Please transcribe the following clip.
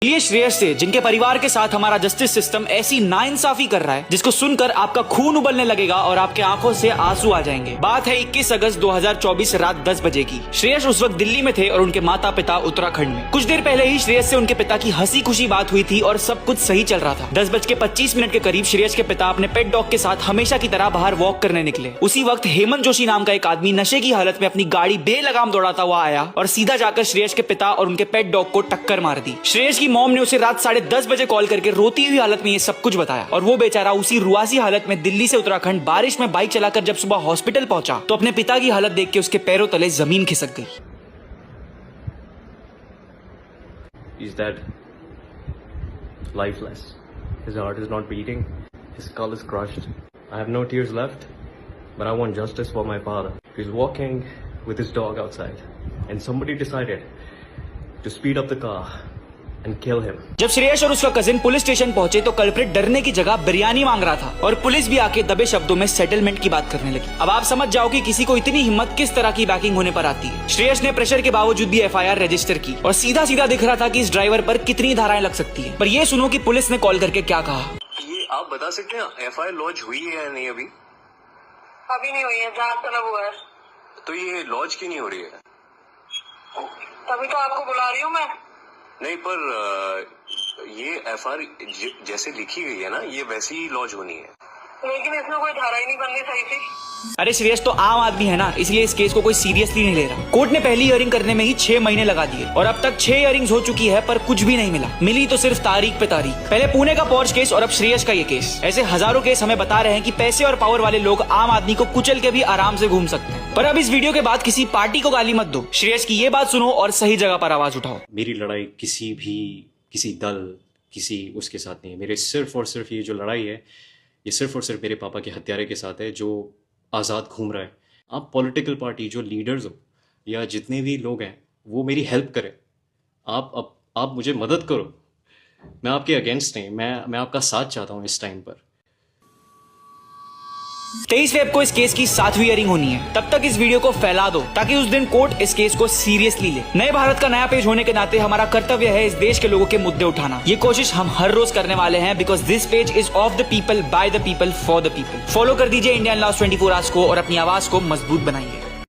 ये श्रेयस थे जिनके परिवार के साथ हमारा जस्टिस सिस्टम ऐसी नाइंसाफी कर रहा है जिसको सुनकर आपका खून उबलने लगेगा और आपके आंखों से आंसू आ जाएंगे। बात है 21 अगस्त 2024 रात 10 बजे की। श्रेयस उस वक्त दिल्ली में थे और उनके माता पिता उत्तराखंड में। कुछ देर पहले ही श्रेयस से उनके पिता की हंसी खुशी बात हुई थी और सब कुछ सही चल रहा था। 10:25 के करीब श्रेयस के पिता अपने पेट डॉग के साथ हमेशा की तरह बाहर वॉक करने निकले। उसी वक्त हेमंत जोशी नाम का एक आदमी नशे की हालत में अपनी गाड़ी बेलगाम दौड़ाता हुआ आया और सीधा जाकर श्रेयस के पिता और उनके पेट डॉग को टक्कर मार दी। श्रेयस की मॉम ने उसे रात 10:30 बजे कॉल करके रोती हुई हालत में ये सब कुछ बताया और वो बेचारा उसी रुआसी हालत में दिल्ली से उत्तराखंड बारिश में बाइक चलाकर जब सुबह हॉस्पिटल पहुंचा तो अपने पिता की हालत देख के उसके पैरों तले जमीन खिसक गई। He's dead. Lifeless. His heart is not beating. His skull is crushed. I have no tears left, but I want justice for my father. He's walking with his dog outside, and somebody decided to speed up the car and kill him. जब श्रेयस और उसका cousin police station पहुंचे तो culprit डरने की जगह बिरयानी मांग रहा था और पुलिस भी आके दबे शब्दों में सेटलमेंट की बात करने लगी। अब आप समझ जाओ कि किसी को इतनी हिम्मत किस तरह की बैकिंग होने पर आती है। श्रेयस ने प्रेशर के बावजूद भी FIR रजिस्टर की और सीधा सीधा दिख रहा था कि इस ड्राइवर पर कितनी धाराएं लग सकती है। पर ये सुनो कि पुलिस ने कॉल करके क्या कहा। ये आप बता सकते हैं FIR लॉन्च हुई है या नहीं? अभी नहीं हुई है, जहाँ तलब हुआ है। तो ये लॉन्च क्यों नहीं हो रही है? तभी तो आपको बुला रही हूँ मैं। नहीं, पर ये FIR जैसे लिखी गई है ना, ये वैसी ही लॉन्च होनी है। लेकिन इसमें कोई धारा ही नहीं बन रही सही से। अरे श्रेयस तो आम आदमी है ना, इसलिए इस केस को कोई सीरियसली नहीं ले रहा। कोर्ट ने पहली हियरिंग करने में ही 6 महीने लगा दिए और अब तक 6 हियरिंग्स हो चुकी है पर कुछ भी नहीं मिला। मिली तो सिर्फ तारीख पे तारीख। पहले पुणे का पॉर्श केस और अब श्रेयस का ये केस। ऐसे हजारों केस हमें बता रहे हैं कि पैसे और पावर वाले लोग आम आदमी को कुचल के भी आराम से घूम सकते हैं। पर अब इस वीडियो के बाद किसी पार्टी को गाली मत दो। श्रेयस की ये बात सुनो और सही जगह पर आवाज उठाओ। मेरी लड़ाई किसी दल किसी उसके साथ नहीं है। मेरे सिर्फ और सिर्फ ये जो लड़ाई है ये सिर्फ और सिर्फ मेरे पापा के हत्यारे के साथ है जो आज़ाद घूम रहा है। आप पॉलिटिकल पार्टी जो लीडर्स हो या जितने भी लोग हैं वो मेरी हेल्प करें। आप मुझे मदद करो। मैं आपके अगेंस्ट नहीं, मैं आपका साथ चाहता हूँ इस टाइम पर। 23 फेब को इस केस की 7वीं हियरिंग होनी है। तब तक इस वीडियो को फैला दो ताकि उस दिन कोर्ट इस केस को सीरियसली ले। नए भारत का नया पेज होने के नाते हमारा कर्तव्य है इस देश के लोगों के मुद्दे उठाना। ये कोशिश हम हर रोज करने वाले हैं because this page is of the people by the people for the people. Follow कर दीजिए इंडियन लॉस 24 आवर्स को और अपनी आवाज को मजबूत बनाइए।